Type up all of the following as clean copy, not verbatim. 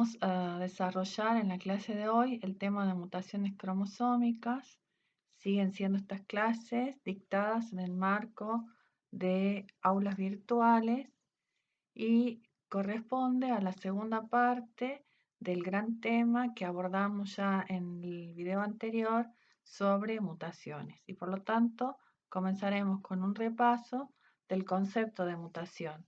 Vamos a desarrollar en la clase de hoy el tema de mutaciones cromosómicas. Siguen siendo estas clases dictadas en el marco de aulas virtuales y corresponde a la segunda parte del gran tema que abordamos ya en el video anterior sobre mutaciones. Y por lo tanto, comenzaremos con un repaso del concepto de mutación.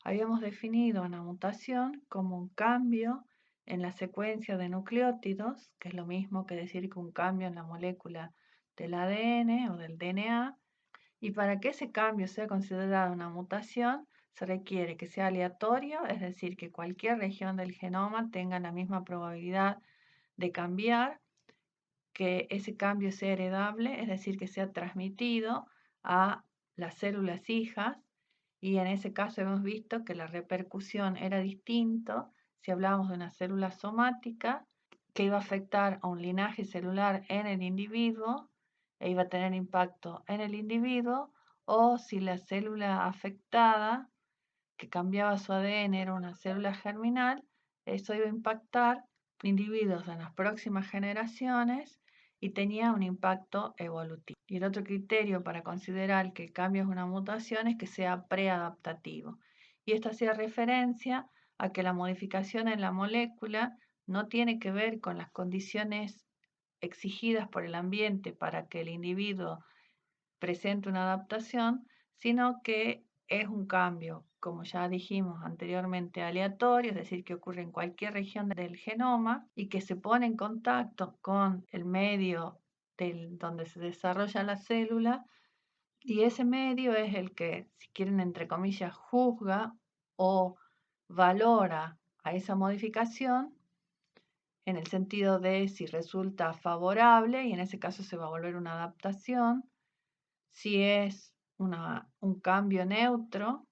Habíamos definido una mutación como un cambio en la secuencia de nucleótidos, que es lo mismo que decir que un cambio en la molécula del ADN o del DNA, y para que ese cambio sea considerado una mutación, se requiere que sea aleatorio, es decir, que cualquier región del genoma tenga la misma probabilidad de cambiar, que ese cambio sea heredable, es decir, que sea transmitido a las células hijas, y en ese caso hemos visto que la repercusión era distinto si hablábamos de una célula somática que iba a afectar a un linaje celular en el individuo e iba a tener impacto en el individuo, o si la célula afectada que cambiaba su ADN era una célula germinal, eso iba a impactar individuos en las próximas generaciones y tenía un impacto evolutivo. Y el otro criterio para considerar que el cambio es una mutación es que sea preadaptativo. Y esto hacía referencia a que la modificación en la molécula no tiene que ver con las condiciones exigidas por el ambiente para que el individuo presente una adaptación, sino que es un cambio, como ya dijimos anteriormente, aleatorio, es decir, que ocurre en cualquier región del genoma y que se pone en contacto con el medio donde se desarrolla la célula, y ese medio es el que, si quieren, entre comillas, juzga o valora a esa modificación en el sentido de si resulta favorable, y en ese caso se va a volver una adaptación, si es un cambio neutro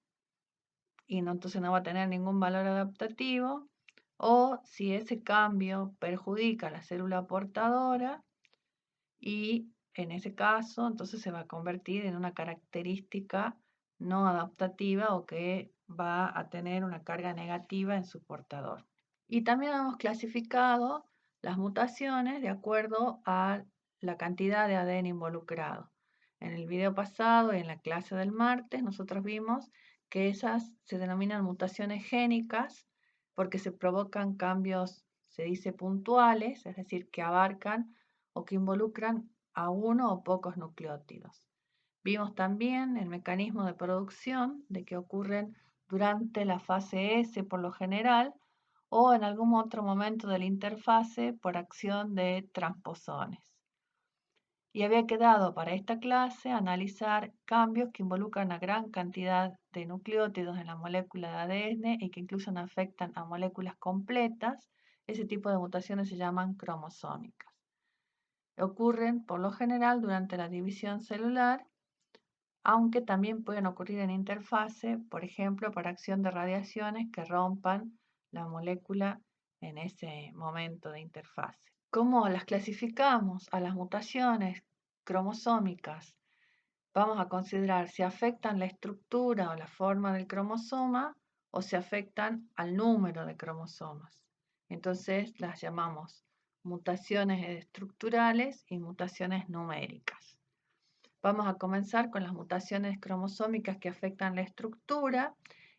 y no, entonces no va a tener ningún valor adaptativo, o si ese cambio perjudica a la célula portadora y en ese caso entonces se va a convertir en una característica no adaptativa o que va a tener una carga negativa en su portador. Y también hemos clasificado las mutaciones de acuerdo a la cantidad de ADN involucrado. En el video pasado y en la clase del martes nosotros vimos que esas se denominan mutaciones génicas porque se provocan cambios, se dice puntuales, es decir, que abarcan o que involucran a uno o pocos nucleótidos. Vimos también el mecanismo de producción de que ocurren durante la fase S por lo general o en algún otro momento de la interfase por acción de transposones. Y había quedado para esta clase analizar cambios que involucran a gran cantidad de nucleótidos en la molécula de ADN y que incluso afectan a moléculas completas. Ese tipo de mutaciones se llaman cromosómicas. Ocurren por lo general durante la división celular, aunque también pueden ocurrir en interfase, por ejemplo, por acción de radiaciones que rompan la molécula en ese momento de interfase. ¿Cómo las clasificamos a las mutaciones cromosómicas? Vamos a considerar si afectan la estructura o la forma del cromosoma o si afectan al número de cromosomas. Entonces las llamamos mutaciones estructurales y mutaciones numéricas. Vamos a comenzar con las mutaciones cromosómicas que afectan la estructura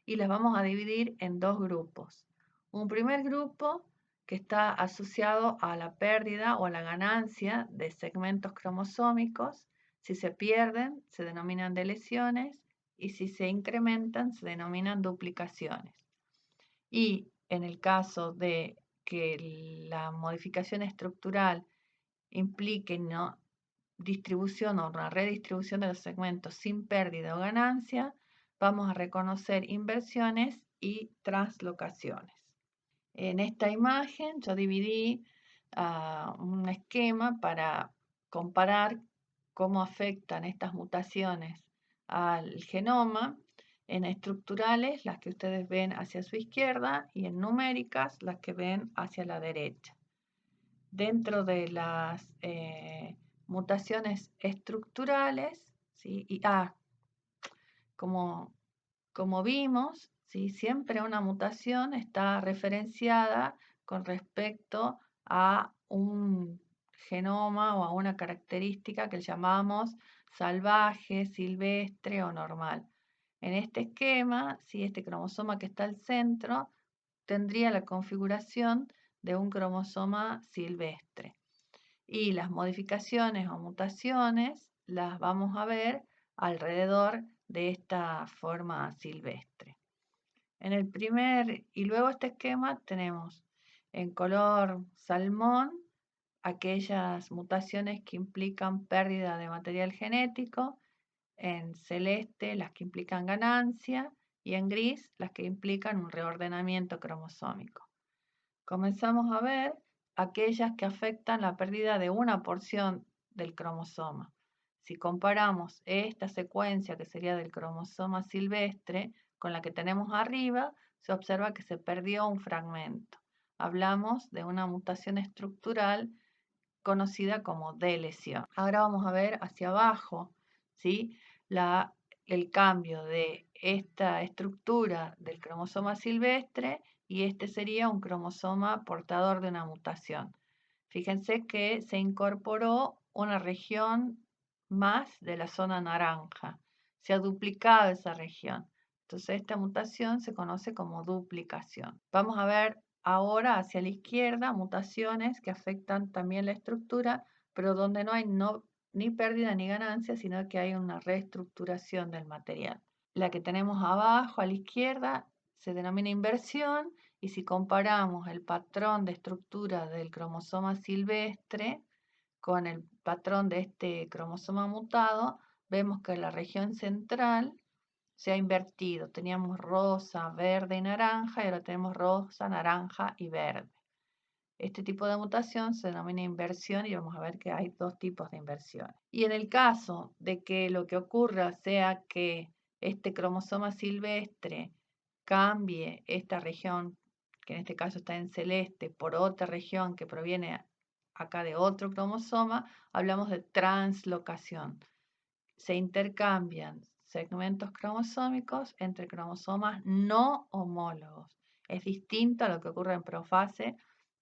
y las vamos a dividir en dos grupos. Un primer grupo que está asociado a la pérdida o a la ganancia de segmentos cromosómicos. Si se pierden, se denominan deleciones, y si se incrementan, se denominan duplicaciones. Y en el caso de que la modificación estructural implique no distribución o una redistribución de los segmentos sin pérdida o ganancia, vamos a reconocer inversiones y translocaciones. En esta imagen yo dividí un esquema para comparar cómo afectan estas mutaciones al genoma, en estructurales, las que ustedes ven hacia su izquierda, y en numéricas, las que ven hacia la derecha. Dentro de las mutaciones estructurales, ¿sí? Como vimos, ¿sí? Siempre una mutación está referenciada con respecto a un genoma o a una característica que llamamos salvaje, silvestre o normal. En este esquema, si este cromosoma que está al centro tendría la configuración de un cromosoma silvestre. Y las modificaciones o mutaciones las vamos a ver alrededor de esta forma silvestre. Y luego este esquema tenemos en color salmón aquellas mutaciones que implican pérdida de material genético, en celeste las que implican ganancia y en gris las que implican un reordenamiento cromosómico. Comenzamos a ver aquellas que afectan la pérdida de una porción del cromosoma. Si comparamos esta secuencia que sería del cromosoma silvestre con la que tenemos arriba, se observa que se perdió un fragmento. Hablamos de una mutación estructural conocida como delesión. Ahora vamos a ver hacia abajo, ¿sí? El cambio de esta estructura del cromosoma silvestre y este sería un cromosoma portador de una mutación. Fíjense que se incorporó una región más de la zona naranja. Se ha duplicado esa región. Entonces esta mutación se conoce como duplicación. Vamos a ver ahora hacia la izquierda mutaciones que afectan también la estructura, pero donde no hay ni pérdida ni ganancia, sino que hay una reestructuración del material. La que tenemos abajo a la izquierda se denomina inversión y si comparamos el patrón de estructura del cromosoma silvestre con el patrón de este cromosoma mutado, vemos que la región central se ha invertido. Teníamos rosa, verde y naranja y ahora tenemos rosa, naranja y verde. Este tipo de mutación se denomina inversión y vamos a ver que hay dos tipos de inversión. Y en el caso de que lo que ocurra sea que este cromosoma silvestre cambie esta región, que en este caso está en celeste, por otra región que proviene acá de otro cromosoma, hablamos de translocación. Se intercambian segmentos cromosómicos entre cromosomas no homólogos. Es distinto a lo que ocurre en profase,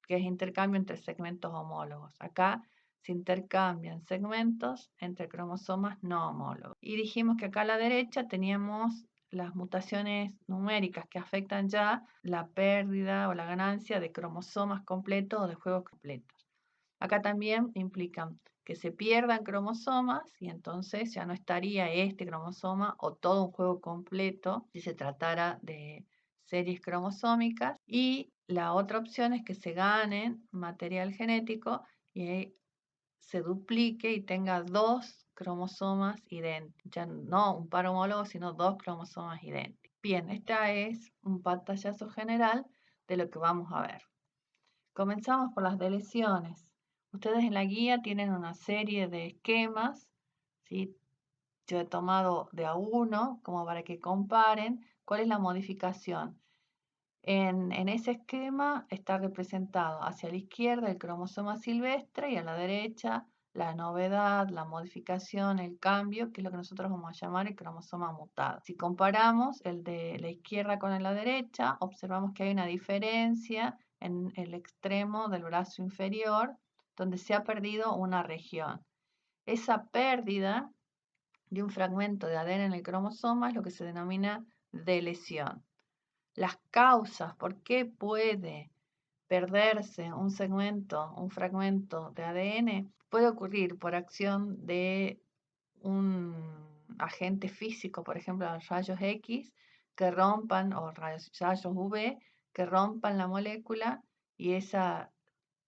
que es intercambio entre segmentos homólogos. Acá se intercambian segmentos entre cromosomas no homólogos. Y dijimos que acá a la derecha teníamos las mutaciones numéricas que afectan ya la pérdida o la ganancia de cromosomas completos o de juegos completos. Acá también implican que se pierdan cromosomas y entonces ya no estaría este cromosoma o todo un juego completo si se tratara de series cromosómicas. Y la otra opción es que se ganen material genético y se duplique y tenga dos cromosomas idénticos. Ya no un par homólogo, sino dos cromosomas idénticos. Bien, este es un pantallazo general de lo que vamos a ver. Comenzamos por las deleciones. Ustedes en la guía tienen una serie de esquemas, ¿sí? Yo he tomado de a uno como para que comparen cuál es la modificación. En ese esquema está representado hacia la izquierda el cromosoma silvestre y a la derecha la novedad, la modificación, el cambio, que es lo que nosotros vamos a llamar el cromosoma mutado. Si comparamos el de la izquierda con el de la derecha, observamos que hay una diferencia en el extremo del brazo inferior, donde se ha perdido una región. Esa pérdida de un fragmento de ADN en el cromosoma es lo que se denomina delesión. Las causas, por qué puede perderse un segmento, un fragmento de ADN, puede ocurrir por acción de un agente físico, por ejemplo, los rayos X, que rompan, o rayos UV, que rompan la molécula y esa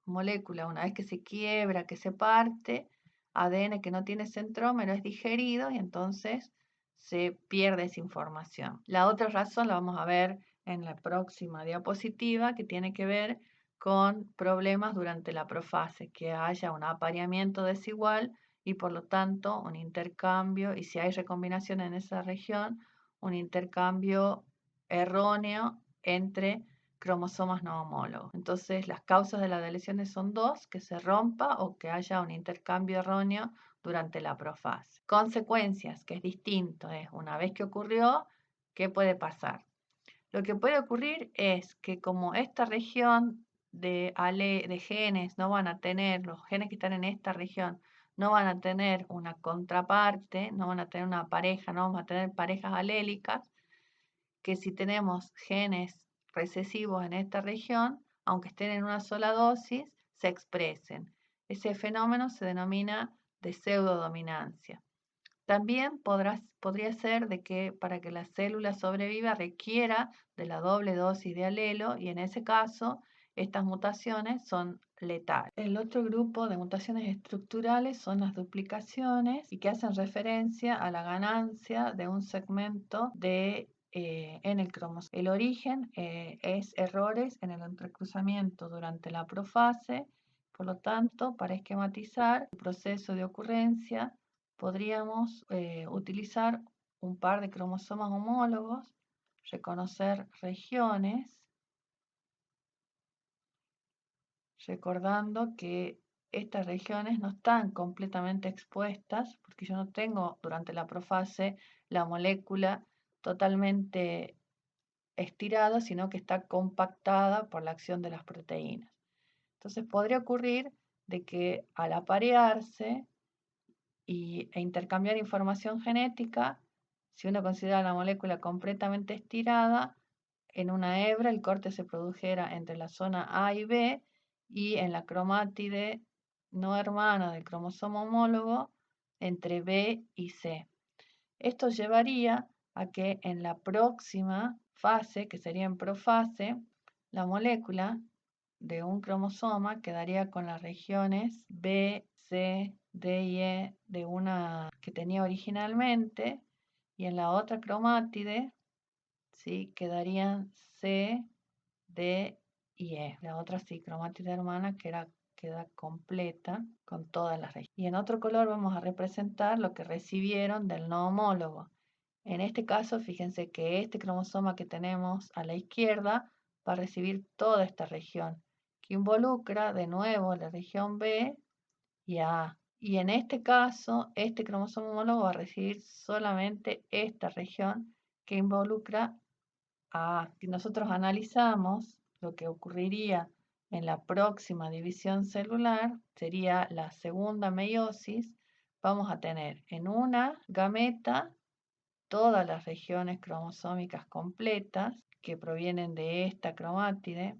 molécula, una vez que se quiebra, que se parte, ADN que no tiene centrómero es digerido y entonces se pierde esa información. La otra razón la vamos a ver en la próxima diapositiva, que tiene que ver con problemas durante la profase, que haya un apareamiento desigual y por lo tanto un intercambio, y si hay recombinación en esa región, un intercambio erróneo entre cromosomas no homólogos. Entonces, las causas de las deleciones son dos: que se rompa o que haya un intercambio erróneo durante la profase. Consecuencias, que es distinto, es una vez que ocurrió, ¿qué puede pasar? Lo que puede ocurrir es que como esta región de genes no van a tener, los genes que están en esta región, no van a tener una contraparte, no van a tener una pareja, no vamos a tener parejas alélicas, que si tenemos genes recesivos en esta región, aunque estén en una sola dosis, se expresen. Ese fenómeno se denomina de pseudodominancia. También podría ser de que para que la célula sobreviva requiera de la doble dosis de alelo y en ese caso estas mutaciones son letales. El otro grupo de mutaciones estructurales son las duplicaciones y que hacen referencia a la ganancia de un segmento en el cromosoma. El origen es errores en el entrecruzamiento durante la profase. Por lo tanto, para esquematizar el proceso de ocurrencia, podríamos utilizar un par de cromosomas homólogos, reconocer regiones, recordando que estas regiones no están completamente expuestas, porque yo no tengo durante la profase la molécula totalmente estirada, sino que está compactada por la acción de las proteínas. Entonces podría ocurrir de que al aparearse e intercambiar información genética, si uno considera la molécula completamente estirada, en una hebra el corte se produjera entre la zona A y B y en la cromátide no hermana del cromosoma homólogo entre B y C. Esto llevaría a que en la próxima fase, que sería en profase, la molécula de un cromosoma quedaría con las regiones B, C, D y E de una que tenía originalmente y en la otra cromátide, ¿sí?, quedarían C, D y E. La otra sí, cromátide hermana queda completa con todas las regiones. Y en otro color vamos a representar lo que recibieron del no homólogo. En este caso, fíjense que este cromosoma que tenemos a la izquierda va a recibir toda esta región, que involucra de nuevo la región B y A. Y en este caso, este cromosoma homólogo va a recibir solamente esta región que involucra a A. Si nosotros analizamos lo que ocurriría en la próxima división celular, sería la segunda meiosis, vamos a tener en una gameta todas las regiones cromosómicas completas que provienen de esta cromátide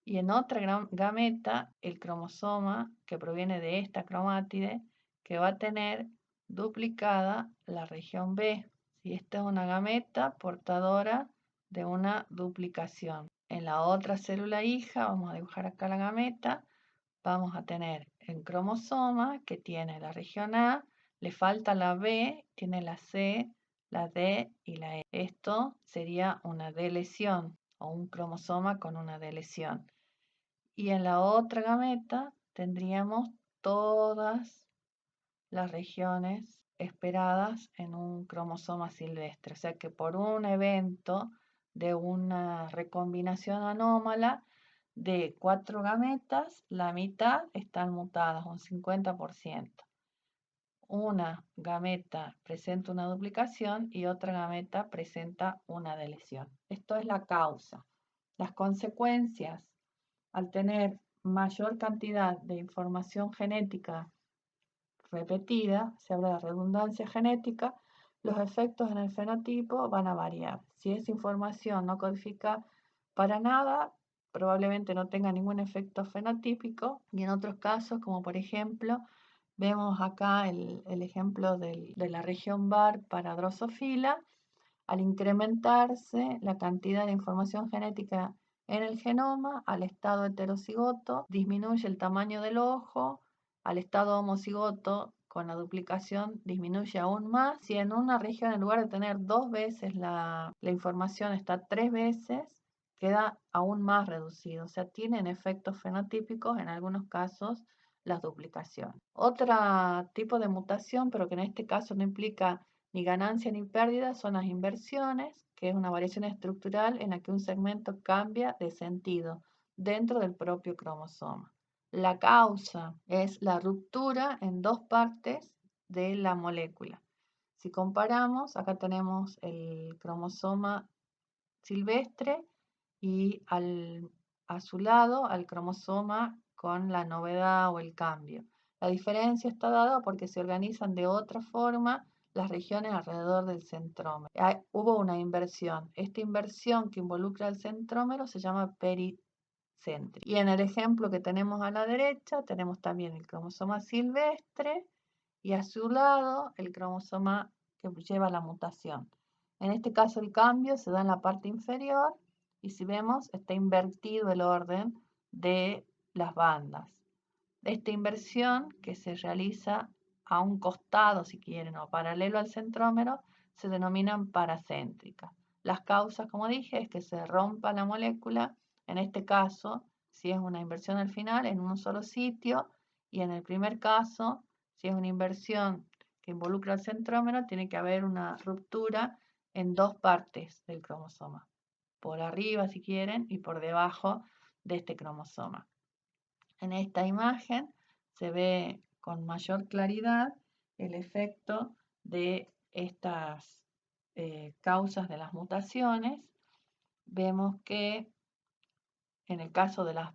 y en otra gameta el cromosoma que proviene de esta cromátide que va a tener duplicada la región B. Si esta es una gameta portadora de una duplicación. En la otra célula hija, vamos a dibujar acá la gameta, vamos a tener el cromosoma que tiene la región A, le falta la B, tiene la C, la D y la E. Esto sería una delesión o un cromosoma con una delesión. Y en la otra gameta tendríamos todas las regiones esperadas en un cromosoma silvestre. O sea que por un evento de una recombinación anómala de 4 gametas, la mitad están mutadas, un 50%. Una gameta presenta una duplicación y otra gameta presenta una delesión. Esto es la causa. Las consecuencias, al tener mayor cantidad de información genética repetida, se habla de redundancia genética, los efectos en el fenotipo van a variar. Si esa información no codifica para nada, probablemente no tenga ningún efecto fenotípico, y en otros casos, como por ejemplo, vemos acá el ejemplo de la región VAR para Drosophila, al incrementarse la cantidad de información genética en el genoma, al estado heterocigoto, disminuye el tamaño del ojo, al estado homocigoto, con la duplicación, disminuye aún más. Si en una región, en lugar de tener 2 veces la información, está 3 veces, queda aún más reducido. O sea, tienen efectos fenotípicos en algunos casos las duplicaciones. Otro tipo de mutación, pero que en este caso no implica ni ganancia ni pérdida, son las inversiones, que es una variación estructural en la que un segmento cambia de sentido dentro del propio cromosoma. La causa es la ruptura en 2 partes de la molécula. Si comparamos, acá tenemos el cromosoma silvestre y al a su lado al cromosoma con la novedad o el cambio. La diferencia está dada porque se organizan de otra forma las regiones alrededor del centrómero. Hubo una inversión. Esta inversión que involucra el centrómero se llama pericéntrica. Y en el ejemplo que tenemos a la derecha tenemos también el cromosoma silvestre y a su lado el cromosoma que lleva la mutación. En este caso el cambio se da en la parte inferior y si vemos está invertido el orden de las bandas. Esta inversión que se realiza a un costado, si quieren, o paralelo al centrómero, se denominan paracéntricas. Las causas, como dije, es que se rompa la molécula, en este caso, si es una inversión al final, en un solo sitio, y en el primer caso, si es una inversión que involucra el centrómero, tiene que haber una ruptura en dos partes del cromosoma, por arriba, si quieren, y por debajo de este cromosoma. En esta imagen se ve con mayor claridad el efecto de estas causas de las mutaciones. Vemos que en el caso de las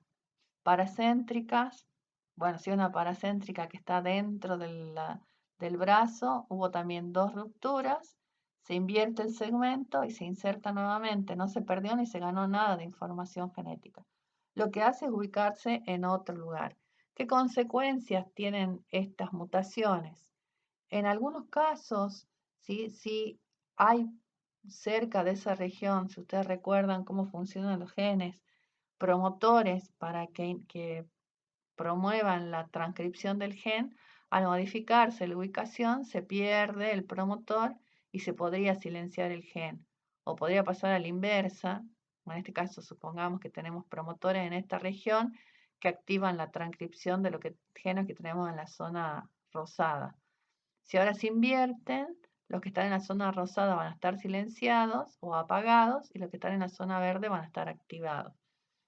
paracéntricas, bueno, si una paracéntrica que está dentro del brazo, hubo también dos rupturas, se invierte el segmento y se inserta nuevamente, no se perdió ni se ganó nada de información genética. Lo que hace es ubicarse en otro lugar. ¿Qué consecuencias tienen estas mutaciones? En algunos casos, si hay cerca de esa región, si ustedes recuerdan cómo funcionan los genes, promotores para que promuevan la transcripción del gen, al modificarse la ubicación se pierde el promotor y se podría silenciar el gen. O podría pasar a la inversa, en este caso supongamos que tenemos promotores en esta región que activan la transcripción de los genes que tenemos en la zona rosada. Si ahora se invierten, los que están en la zona rosada van a estar silenciados o apagados y los que están en la zona verde van a estar activados.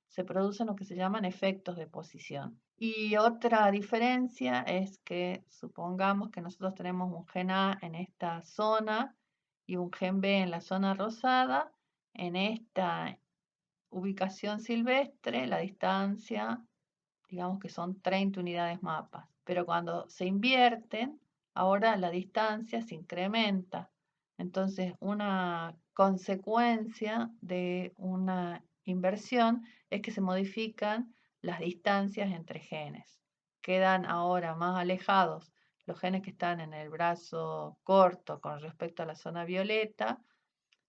Se producen lo que se llaman efectos de posición. Y otra diferencia es que supongamos que nosotros tenemos un gen A en esta zona y un gen B en la zona rosada. En esta ubicación silvestre, la distancia, digamos que son 30 unidades mapas. Pero cuando se invierten, ahora la distancia se incrementa. Entonces, una consecuencia de una inversión es que se modifican las distancias entre genes. Quedan ahora más alejados los genes que están en el brazo corto con respecto a la zona violeta,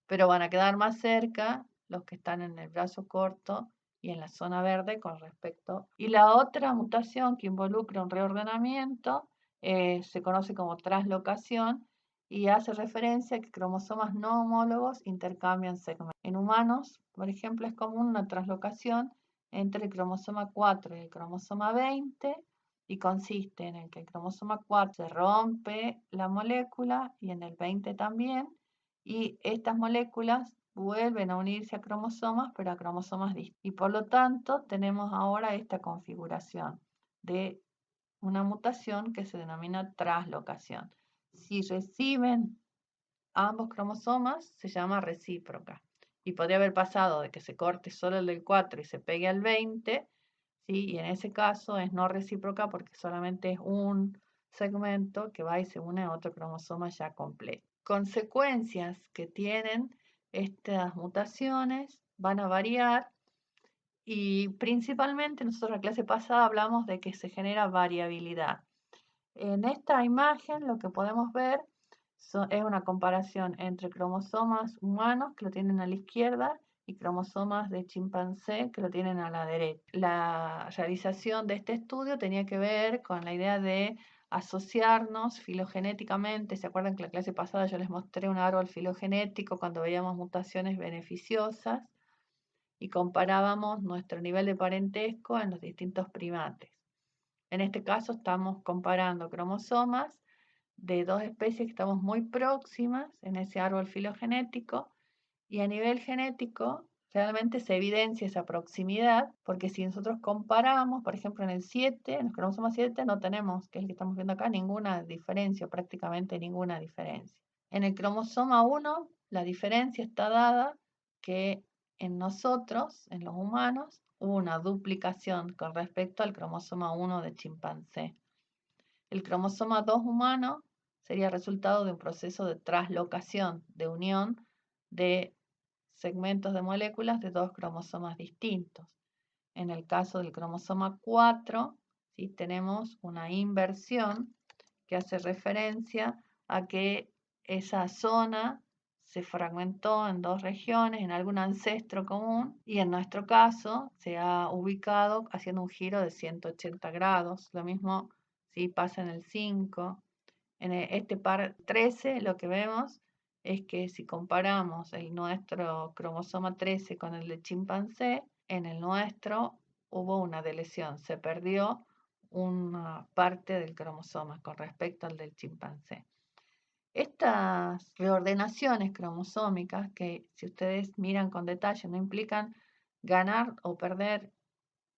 pero van a quedar más cerca los que están en el brazo corto y en la zona verde con respecto. Y la otra mutación que involucra un reordenamiento se conoce como translocación y hace referencia a que cromosomas no homólogos intercambian segmentos. En humanos, por ejemplo, es común una translocación entre el cromosoma 4 y el cromosoma 20 y consiste en el que el cromosoma 4 se rompe la molécula y en el 20 también, y estas moléculas vuelven a unirse a cromosomas, pero a cromosomas distintos. Y por lo tanto tenemos ahora esta configuración de una mutación que se denomina translocación. Si reciben ambos cromosomas, se llama recíproca. Y podría haber pasado de que se corte solo el del 4 y se pegue al 20, ¿sí? Y en ese caso es no recíproca porque solamente es un segmento que va y se une a otro cromosoma ya completo. Consecuencias que tienen estas mutaciones van a variar y principalmente nosotros en la clase pasada hablamos de que se genera variabilidad. En esta imagen lo que podemos ver es una comparación entre cromosomas humanos que lo tienen a la izquierda y cromosomas de chimpancé que lo tienen a la derecha. La realización de este estudio tenía que ver con la idea de asociarnos filogenéticamente. ¿Se acuerdan que la clase pasada yo les mostré un árbol filogenético cuando veíamos mutaciones beneficiosas y comparábamos nuestro nivel de parentesco en los distintos primates? En este caso estamos comparando cromosomas de dos especies que estamos muy próximas en ese árbol filogenético y a nivel genético realmente se evidencia esa proximidad porque si nosotros comparamos, por ejemplo en el 7, en el cromosoma 7 no tenemos, que es el que estamos viendo acá, ninguna diferencia, prácticamente ninguna diferencia. En el cromosoma 1 la diferencia está dada que en nosotros, en los humanos, hubo una duplicación con respecto al cromosoma 1 de chimpancé. El cromosoma 2 humano sería resultado de un proceso de traslocación, de unión de segmentos de moléculas de dos cromosomas distintos. En el caso del cromosoma 4, ¿sí? Tenemos una inversión que hace referencia a que esa zona se fragmentó en dos regiones, en algún ancestro común, y en nuestro caso se ha ubicado haciendo un giro de 180 grados. Lo mismo si pasa en el 5. En este par 13 lo que vemos es que si comparamos nuestro cromosoma 13 con el de chimpancé, en el nuestro hubo una deleción, se perdió una parte del cromosoma con respecto al del chimpancé. Estas reordenaciones cromosómicas, que si ustedes miran con detalle, no implican ganar o perder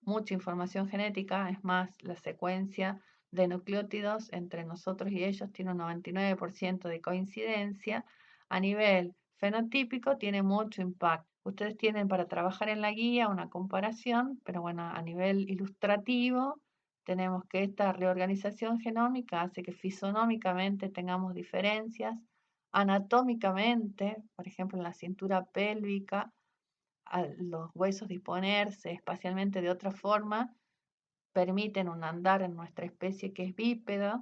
mucha información genética, es más, la secuencia de nucleótidos entre nosotros y ellos tiene un 99% de coincidencia. A nivel fenotípico tiene mucho impacto. Ustedes tienen para trabajar en la guía una comparación, pero bueno, a nivel ilustrativo tenemos que esta reorganización genómica hace que fisonómicamente tengamos diferencias, anatómicamente, por ejemplo en la cintura pélvica, los huesos disponerse espacialmente de otra forma, permiten un andar en nuestra especie que es bípeda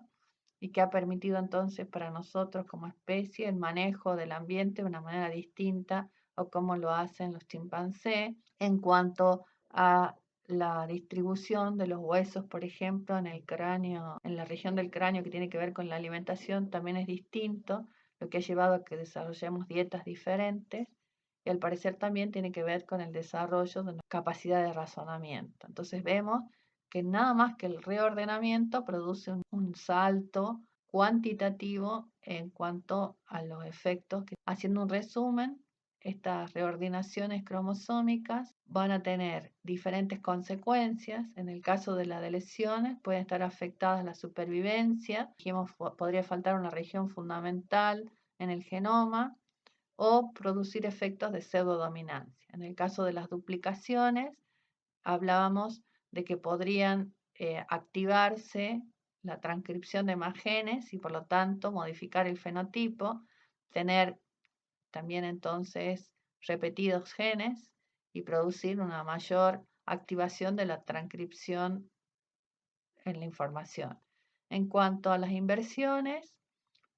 y que ha permitido entonces para nosotros como especie el manejo del ambiente de una manera distinta o como lo hacen los chimpancés. En cuanto a la distribución de los huesos, por ejemplo, en el cráneo, en la región del cráneo que tiene que ver con la alimentación, también es distinto, lo que ha llevado a que desarrollemos dietas diferentes y al parecer también tiene que ver con el desarrollo de nuestra capacidad de razonamiento. Entonces vemos que nada más que el reordenamiento produce un salto cuantitativo en cuanto a los efectos. Haciendo un resumen, estas reordenaciones cromosómicas van a tener diferentes consecuencias. En el caso de las lesiones, pueden estar afectadas la supervivencia. Dijimos, podría faltar una región fundamental en el genoma o producir efectos de pseudodominancia. En el caso de las duplicaciones, hablábamos de que podrían activarse la transcripción de más genes y por lo tanto modificar el fenotipo, tener también entonces repetidos genes y producir una mayor activación de la transcripción en la información. En cuanto a las inversiones,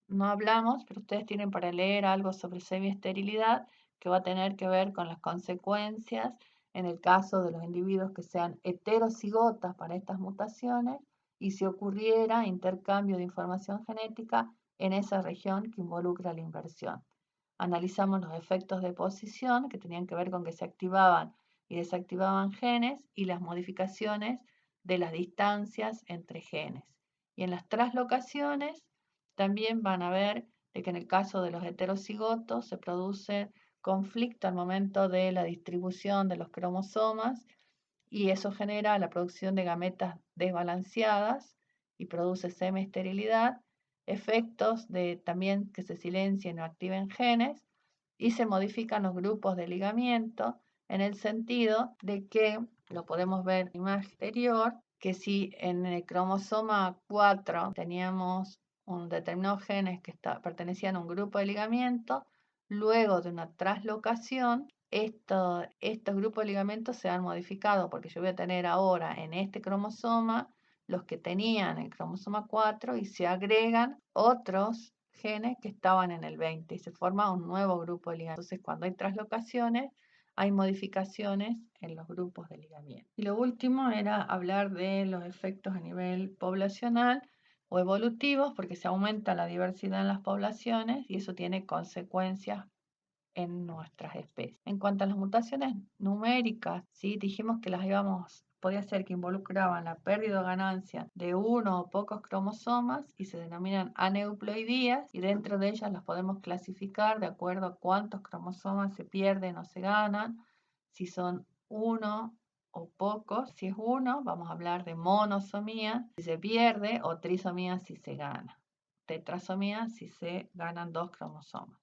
no hablamos, pero ustedes tienen para leer algo sobre semiesterilidad que va a tener que ver con las consecuencias en el caso de los individuos que sean heterocigotas para estas mutaciones y si ocurriera intercambio de información genética en esa región que involucra la inversión. Analizamos los efectos de posición que tenían que ver con que se activaban y desactivaban genes y las modificaciones de las distancias entre genes. Y en las translocaciones también van a ver de que en el caso de los heterocigotos se produce conflicto al momento de la distribución de los cromosomas y eso genera la producción de gametas desbalanceadas y produce semiesterilidad, efectos de también que se silencien o activen genes y se modifican los grupos de ligamiento en el sentido de que, lo podemos ver en la imagen exterior, que si en el cromosoma 4 teníamos un determinado genes que pertenecían a un grupo de ligamiento, luego de una translocación, estos grupos de ligamentos se han modificado porque yo voy a tener ahora en este cromosoma los que tenían el cromosoma 4 y se agregan otros genes que estaban en el 20 y se forma un nuevo grupo de ligamentos. Entonces, cuando hay translocaciones, hay modificaciones en los grupos de ligamiento. Y lo último era hablar de los efectos a nivel poblacional o evolutivos, porque se aumenta la diversidad en las poblaciones y eso tiene consecuencias en nuestras especies. En cuanto a las mutaciones numéricas, ¿sí? Dijimos que podía ser que involucraban la pérdida o ganancia de uno o pocos cromosomas y se denominan aneuploidías y dentro de ellas las podemos clasificar de acuerdo a cuántos cromosomas se pierden o se ganan, si son uno o pocos. Si es uno, vamos a hablar de monosomía si se pierde o trisomía si se gana, tetrasomía si se ganan dos cromosomas.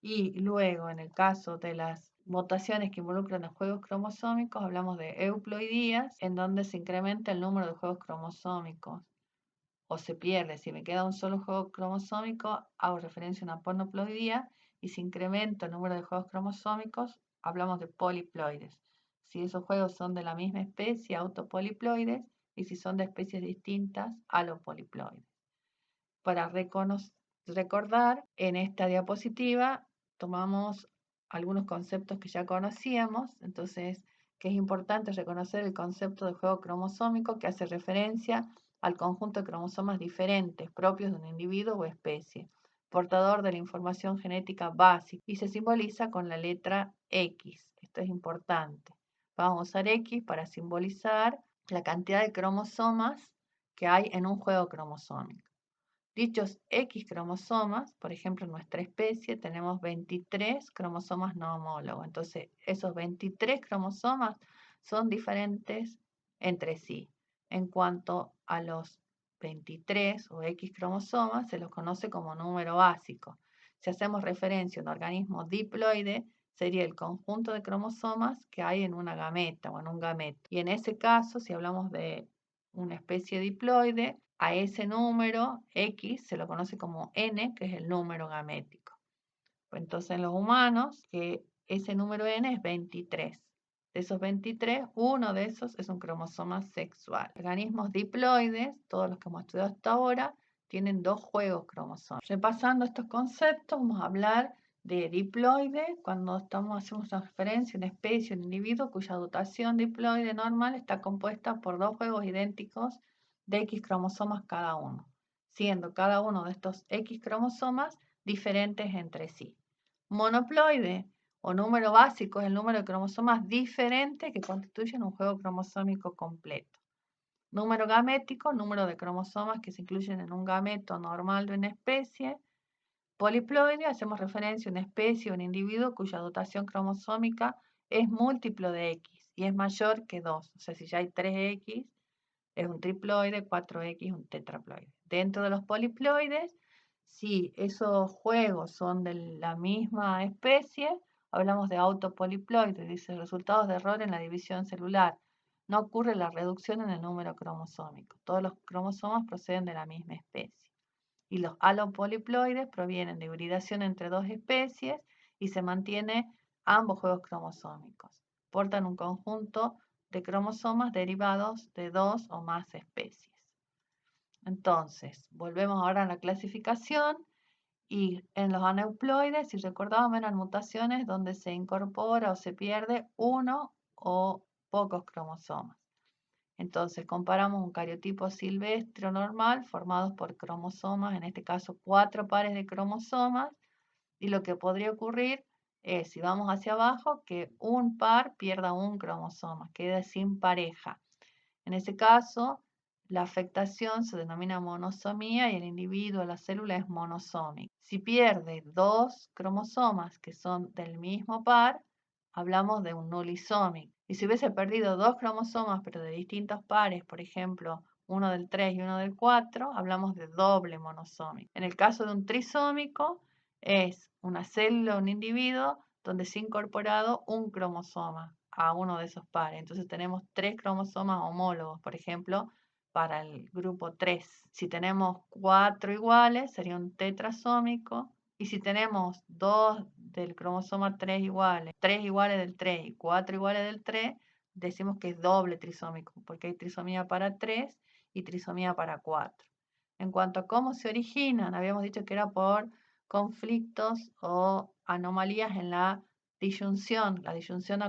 Y luego, en el caso de las mutaciones que involucran los juegos cromosómicos, hablamos de euploidías, en donde se incrementa el número de juegos cromosómicos o se pierde. Si me queda un solo juego cromosómico, hago referencia a una ponoploidía, y si incrementa el número de juegos cromosómicos, hablamos de poliploides. Si esos juegos son de la misma especie, autopoliploides, y si son de especies distintas, alopoliploides. Para recordar, en esta diapositiva tomamos algunos conceptos que ya conocíamos, entonces que es importante reconocer el concepto de juego cromosómico, que hace referencia al conjunto de cromosomas diferentes propios de un individuo o especie, portador de la información genética básica, y se simboliza con la letra X. Esto es importante. Vamos a usar X para simbolizar la cantidad de cromosomas que hay en un juego cromosómico. Dichos X cromosomas, por ejemplo, en nuestra especie tenemos 23 cromosomas no homólogos. Entonces, esos 23 cromosomas son diferentes entre sí. En cuanto a los 23 o X cromosomas, se los conoce como número básico. Si hacemos referencia a un organismo diploide, sería el conjunto de cromosomas que hay en una gameta o en un gameto. Y en ese caso, si hablamos de una especie diploide, a ese número X se lo conoce como N, que es el número gamético. Entonces en los humanos, que ese número N es 23. De esos 23, uno de esos es un cromosoma sexual. Organismos diploides, todos los que hemos estudiado hasta ahora, tienen 2 juegos cromosómicos. Repasando estos conceptos, vamos a hablar de diploide cuando hacemos una referencia a una especie, un individuo cuya dotación diploide normal está compuesta por 2 juegos idénticos de X cromosomas cada uno, siendo cada uno de estos X cromosomas diferentes entre sí. Monoploide o número básico es el número de cromosomas diferentes que constituyen un juego cromosómico completo. Número gamético, número de cromosomas que se incluyen en un gameto normal de una especie. Poliploide, hacemos referencia a una especie o un individuo cuya dotación cromosómica es múltiplo de X y es mayor que 2. O sea, si ya hay 3X, es un triploide, 4X, un tetraploide. Dentro de los poliploides, si esos juegos son de la misma especie, hablamos de autopoliploide, dice resultados de error en la división celular. No ocurre la reducción en el número cromosómico. Todos los cromosomas proceden de la misma especie. Y los alopoliploides provienen de hibridación entre 2 especies y se mantiene ambos juegos cromosómicos. Portan un conjunto de cromosomas derivados de 2 o más especies. Entonces, volvemos ahora a la clasificación, y en los aneuploides, si recordaban, eran mutaciones donde se incorpora o se pierde uno o pocos cromosomas. Entonces, comparamos un cariotipo silvestre o normal formados por cromosomas, en este caso 4 pares de cromosomas, y lo que podría ocurrir es, si vamos hacia abajo, que un par pierda un cromosoma, quede sin pareja. En ese caso, la afectación se denomina monosomía y el individuo, la célula, es monosómica. Si pierde 2 cromosomas que son del mismo par, hablamos de un nulisómico. Y si hubiese perdido 2 cromosomas pero de distintos pares, por ejemplo, uno del 3 y uno del 4, hablamos de doble monosómico. En el caso de un trisómico, es una célula, un individuo, donde se ha incorporado un cromosoma a uno de esos pares. Entonces tenemos 3 cromosomas homólogos, por ejemplo, para el grupo 3. Si tenemos 4 iguales, sería un tetrasómico. Y si tenemos 2 del cromosoma 3 iguales, 3 iguales del 3 y 4 iguales del 3, decimos que es doble trisómico, porque hay trisomía para 3 y trisomía para 4. En cuanto a cómo se originan, habíamos dicho que era por conflictos o anomalías en la disyunción. La disyunción,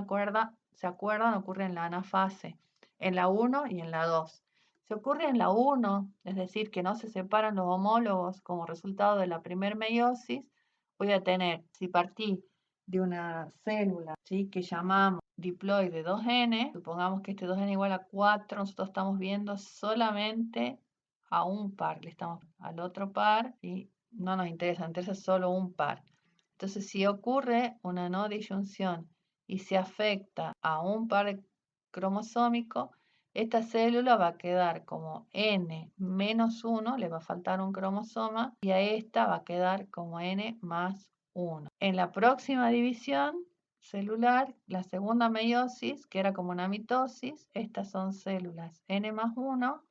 ¿se acuerdan? Ocurre en la anafase, en la 1 y en la 2. Si ocurre en la 1, es decir, que no se separan los homólogos como resultado de la primer meiosis, voy a tener, si partí de una célula, ¿sí?, que llamamos diploide 2N, supongamos que este 2N igual a 4, nosotros estamos viendo solamente a un par, le estamos al otro par y no nos interesa solo un par. Entonces, si ocurre una no disyunción y se afecta a un par cromosómico, esta célula va a quedar como N-1, le va a faltar un cromosoma, y a esta va a quedar como N más 1. En la próxima división celular, la segunda meiosis, que era como una mitosis, estas son células N+1,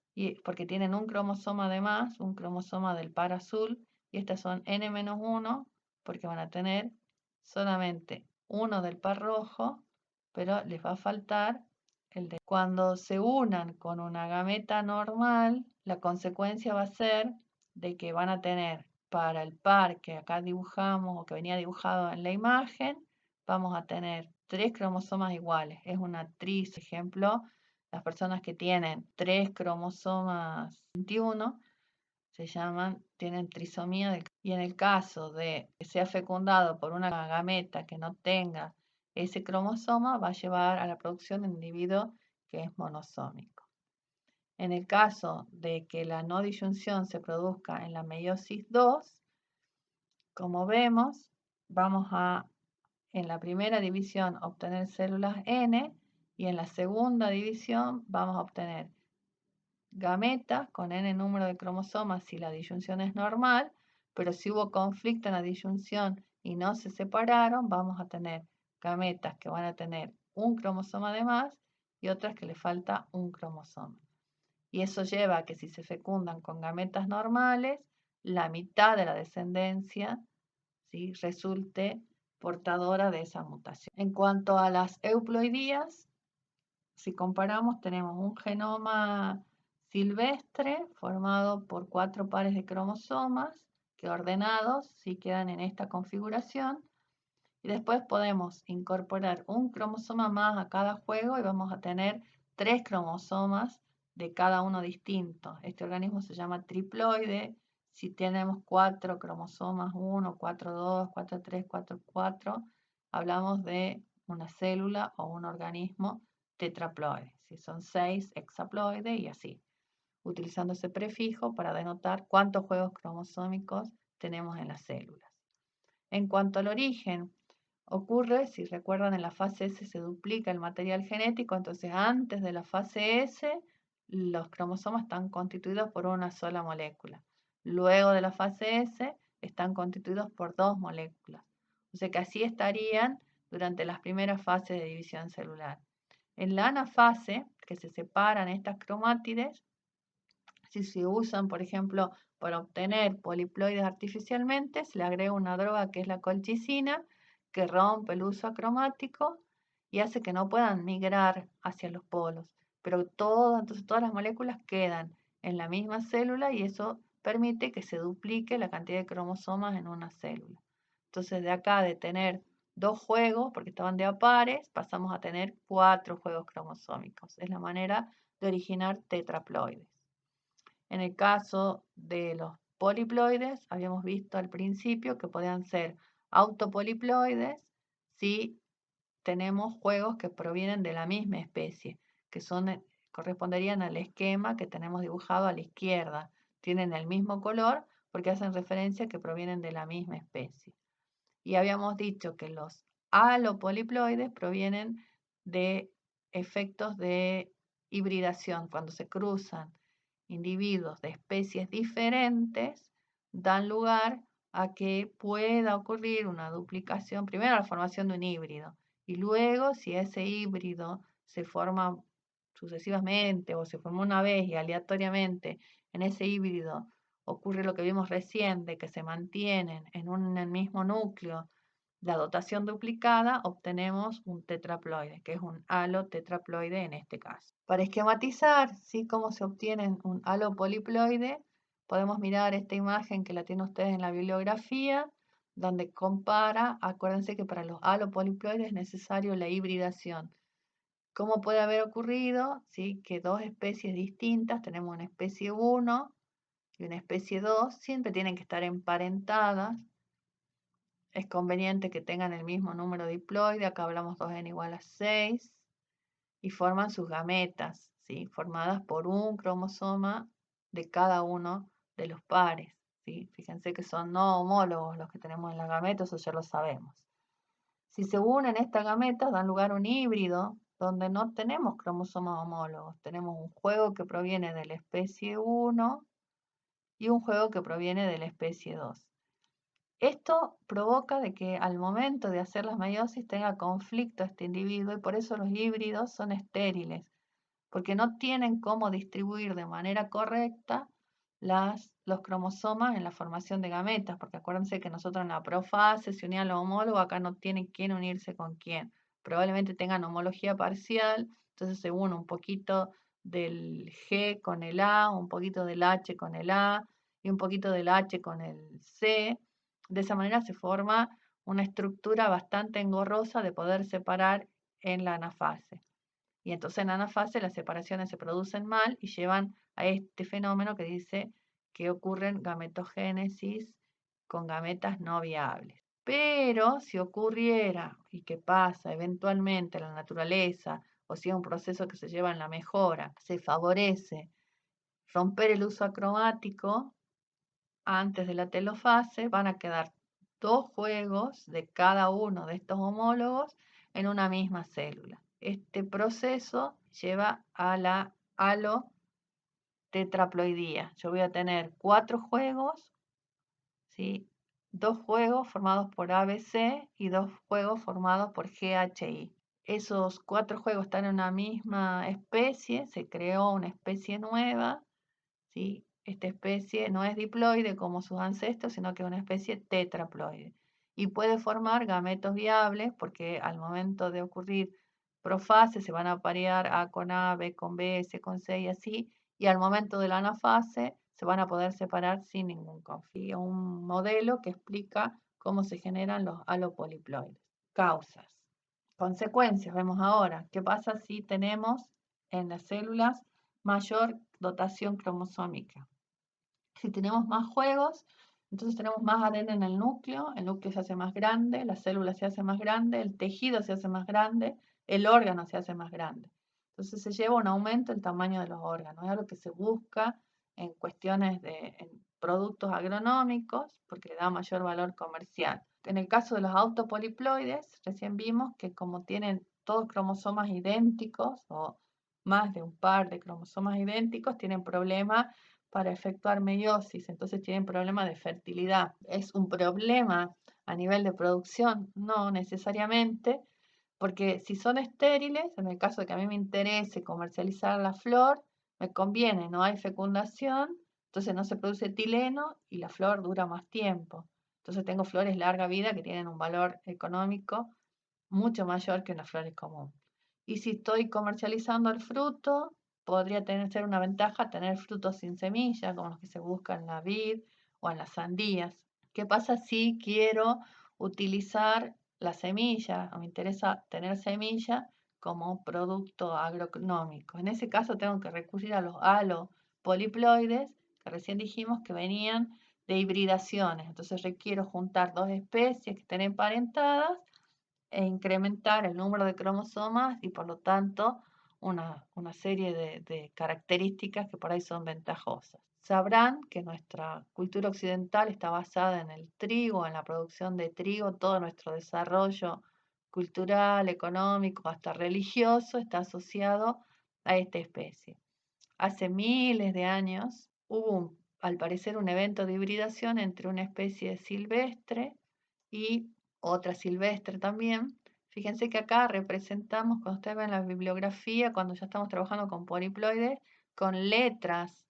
porque tienen un cromosoma de más, un cromosoma del par azul, y estas son N-1, porque van a tener solamente uno del par rojo, pero les va a faltar el de... Cuando se unan con una gameta normal, la consecuencia va a ser de que van a tener para el par que acá dibujamos o que venía dibujado en la imagen, vamos a tener 3 cromosomas iguales. Es una tris, ejemplo, las personas que tienen 3 cromosomas 21 tienen trisomía. Y en el caso de que sea fecundado por una gameta que no tenga ese cromosoma, va a llevar a la producción de un individuo que es monosómico. En el caso de que la no disyunción se produzca en la meiosis 2, como vemos, vamos a en la primera división obtener células N y en la segunda división vamos a obtener gametas con N número de cromosomas si la disyunción es normal, pero si hubo conflicto en la disyunción y no se separaron, vamos a tener gametas que van a tener un cromosoma de más y otras que le falta un cromosoma. Y eso lleva a que si se fecundan con gametas normales, la mitad de la descendencia, ¿sí?, resulte portadora de esa mutación. En cuanto a las euploidías, si comparamos, tenemos un genoma silvestre formado por 4 pares de cromosomas que ordenados sí quedan en esta configuración. Y después podemos incorporar un cromosoma más a cada juego y vamos a tener 3 cromosomas de cada uno distinto. Este organismo se llama triploide. Si tenemos 4 cromosomas, 1, 4, 2, 4, 3, 4, 4, hablamos de una célula o un organismo tetraploide. Si son 6, hexaploide y así, utilizando ese prefijo para denotar cuántos juegos cromosómicos tenemos en las células. En cuanto al origen, ocurre, si recuerdan, en la fase S se duplica el material genético, entonces antes de la fase S los cromosomas están constituidos por una sola molécula. Luego de la fase S están constituidos por 2 moléculas. O sea que así estarían durante las primeras fases de división celular. En la anafase, que se separan estas cromátides, si se usan, por ejemplo, para obtener poliploides artificialmente, se le agrega una droga que es la colchicina, que rompe el uso acromático y hace que no puedan migrar hacia los polos. Pero entonces todas las moléculas quedan en la misma célula y eso permite que se duplique la cantidad de cromosomas en una célula. Entonces de acá de tener 2 juegos, porque estaban de a pares, pasamos a tener 4 juegos cromosómicos. Es la manera de originar tetraploides. En el caso de los poliploides, habíamos visto al principio que podían ser autopoliploides si tenemos juegos que provienen de la misma especie, que corresponderían al esquema que tenemos dibujado a la izquierda. Tienen el mismo color porque hacen referencia a que provienen de la misma especie. Y habíamos dicho que los alopoliploides provienen de efectos de hibridación. Cuando se cruzan individuos de especies diferentes, dan lugar a que pueda ocurrir una duplicación, primero la formación de un híbrido, y luego si ese híbrido se forma sucesivamente o se formó una vez y aleatoriamente en ese híbrido ocurre lo que vimos recién, de que se mantienen en un mismo núcleo la dotación duplicada, obtenemos un tetraploide, que es un halotetraploide en este caso. Para esquematizar, ¿sí?, cómo se obtiene un halopoliploide, podemos mirar esta imagen que la tienen ustedes en la bibliografía, donde compara, acuérdense que para los halopoliploides es necesario la hibridación. ¿Cómo puede haber ocurrido? ¿Sí?, que 2 especies distintas, tenemos una especie 1 y una especie 2, siempre tienen que estar emparentadas. Es conveniente que tengan el mismo número de diploide, acá hablamos 2n igual a 6, y forman sus gametas, ¿sí?, formadas por un cromosoma de cada uno de los pares, ¿sí? Fíjense que son no homólogos los que tenemos en las gametas, eso ya lo sabemos. Si se unen estas gametas, dan lugar a un híbrido donde no tenemos cromosomas homólogos. Tenemos un juego que proviene de la especie 1 y un juego que proviene de la especie 2. Esto provoca de que al momento de hacer la meiosis tenga conflicto este individuo y por eso los híbridos son estériles, porque no tienen cómo distribuir de manera correcta los cromosomas en la formación de gametas, porque acuérdense que nosotros en la profase se unían los homólogos, acá no tienen quién unirse con quién. Probablemente tengan homología parcial, entonces se une un poquito del G con el A, un poquito del H con el A y un poquito del H con el C. De esa manera se forma una estructura bastante engorrosa de poder separar en la anafase. Y entonces en la anafase las separaciones se producen mal y llevan a este fenómeno que dice que ocurren gametogénesis con gametas no viables. Pero si ocurriera, y que pasa eventualmente en la naturaleza, o si es un proceso que se lleva en la mejora, se favorece romper el uso acromático antes de la telofase, van a quedar dos juegos de cada uno de estos homólogos en una misma célula. Este proceso lleva a la halotetraploidía. Yo voy a tener 4 juegos, ¿sí? 2 juegos formados por ABC y 2 juegos formados por GHI. Esos 4 juegos están en una misma especie, se creó una especie nueva, ¿sí? Esta especie no es diploide como sus ancestros, sino que es una especie tetraploide. Y puede formar gametos viables porque al momento de ocurrir profase se van a aparear A con A, B con B, C con C y así. Y al momento de la anafase se van a poder separar sin ningún conflicto. Un modelo que explica cómo se generan los halopoliploides. Causas. Consecuencias, vemos ahora. ¿Qué pasa si tenemos en las células mayor dotación cromosómica? Si tenemos más juegos, entonces tenemos más ADN en el núcleo se hace más grande, la célula se hace más grande, el tejido se hace más grande, el órgano se hace más grande. Entonces se lleva un aumento en el tamaño de los órganos, es algo que se busca en cuestiones en productos agronómicos porque le da mayor valor comercial. En el caso de los autopoliploides, recién vimos que como tienen todos cromosomas idénticos o más de un par de cromosomas idénticos, tienen problemas para efectuar meiosis, entonces tienen problemas de fertilidad. ¿Es un problema a nivel de producción? No necesariamente, porque si son estériles, en el caso de que a mí me interese comercializar la flor, me conviene, no hay fecundación, entonces no se produce etileno y la flor dura más tiempo. Entonces tengo flores larga vida que tienen un valor económico mucho mayor que una flores común. Y si estoy comercializando el fruto, podría ser una ventaja tener frutos sin semilla, como los que se buscan en la vid o en las sandías. ¿Qué pasa si quiero utilizar la semilla o me interesa tener semilla como producto agronómico? En ese caso tengo que recurrir a los halopoliploides, que recién dijimos que venían de hibridaciones. Entonces requiero juntar dos especies que estén emparentadas e incrementar el número de cromosomas y por lo tanto una serie de características que por ahí son ventajosas. Sabrán que nuestra cultura occidental está basada en el trigo, en la producción de trigo, todo nuestro desarrollo cultural, económico, hasta religioso está asociado a esta especie. Hace miles de años hubo, al parecer, un evento de hibridación entre una especie silvestre y otra silvestre también. Fíjense que acá representamos, cuando ustedes ven la bibliografía, cuando ya estamos trabajando con poliploides, con letras,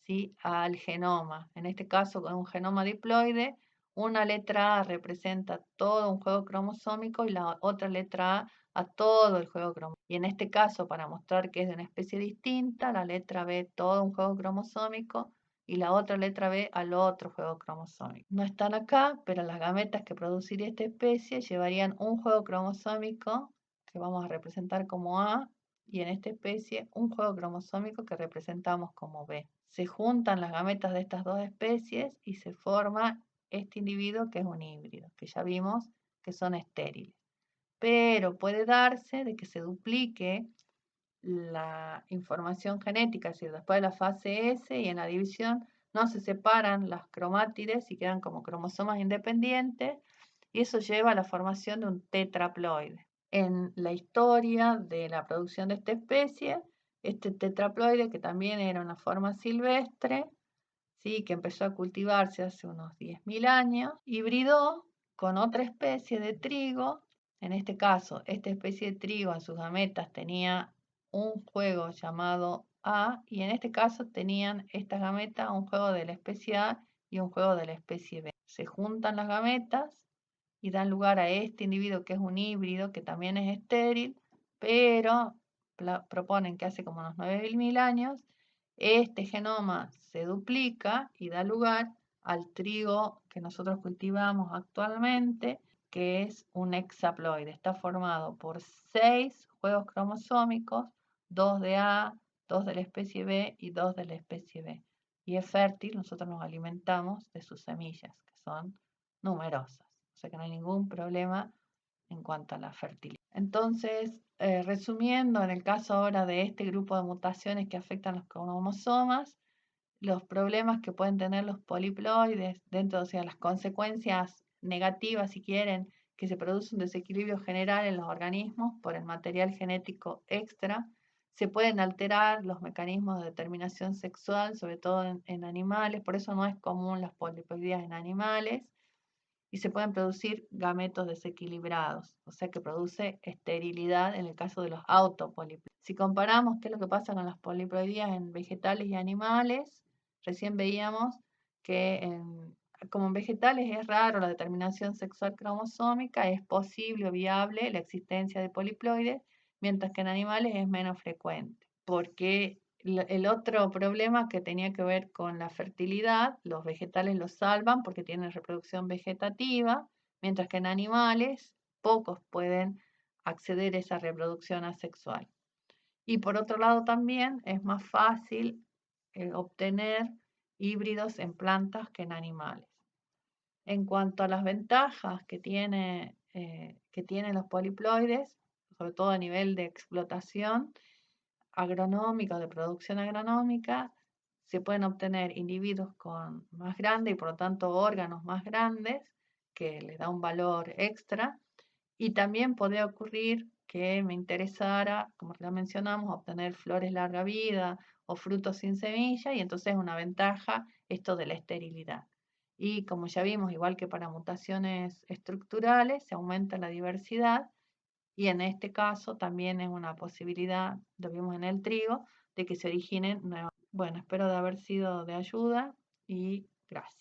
¿sí?, al genoma. En este caso, con un genoma diploide, una letra A representa todo un juego cromosómico y la otra letra A todo el juego cromosómico. Y en este caso, para mostrar que es de una especie distinta, la letra B todo un juego cromosómico y la otra letra B al otro juego cromosómico. No están acá, pero las gametas que produciría esta especie llevarían un juego cromosómico que vamos a representar como A y en esta especie un juego cromosómico que representamos como B. Se juntan las gametas de estas dos especies y se forma este individuo que es un híbrido, que ya vimos que son estériles. Pero puede darse de que se duplique la información genética, es decir, después de la fase S y en la división no se separan las cromátides y quedan como cromosomas independientes y eso lleva a la formación de un tetraploide. En la historia de la producción de esta especie, este tetraploide, que también era una forma silvestre, ¿sí? Que empezó a cultivarse hace unos 10.000 años, hibridó con otra especie de trigo. En este caso, esta especie de trigo en sus gametas tenía un juego llamado A, y en este caso tenían estas gametas un juego de la especie A y un juego de la especie B. Se juntan las gametas y dan lugar a este individuo que es un híbrido, que también es estéril, pero proponen que hace como unos 9.000 años este genoma se duplica y da lugar al trigo que nosotros cultivamos actualmente, que es un hexaploide. Está formado por 6 juegos cromosómicos, 2 de A, 2 de la especie B y 2 de la especie B. Y es fértil, nosotros nos alimentamos de sus semillas, que son numerosas. O sea que no hay ningún problema en cuanto a la fertilidad. Entonces, resumiendo, en el caso ahora de este grupo de mutaciones que afectan los cromosomas, los problemas que pueden tener los poliploides dentro, o sea, las consecuencias negativas, si quieren, que se produce un desequilibrio general en los organismos por el material genético extra. Se pueden alterar los mecanismos de determinación sexual, sobre todo en animales, por eso no es común las poliploidías en animales, y se pueden producir gametos desequilibrados, o sea que produce esterilidad en el caso de los autopoliploides. Si comparamos qué es lo que pasa con las poliploidías en vegetales y animales, recién veíamos que como en vegetales es raro la determinación sexual cromosómica, es posible o viable la existencia de poliploides, mientras que en animales es menos frecuente, porque el otro problema que tenía que ver con la fertilidad, los vegetales los salvan porque tienen reproducción vegetativa, mientras que en animales pocos pueden acceder a esa reproducción asexual. Y por otro lado también es más fácil obtener híbridos en plantas que en animales. En cuanto a las ventajas que tienen los poliploides, sobre todo a nivel de explotación agronómica, de producción agronómica, se pueden obtener individuos con más grandes y por lo tanto órganos más grandes, que les da un valor extra. Y también podría ocurrir que me interesara, como ya mencionamos, obtener flores larga vida o frutos sin semilla, y entonces es una ventaja esto de la esterilidad. Y como ya vimos, igual que para mutaciones estructurales, se aumenta la diversidad, y en este caso también es una posibilidad, lo vimos en el trigo, de que se originen nuevas. Bueno, espero de haber sido de ayuda y gracias.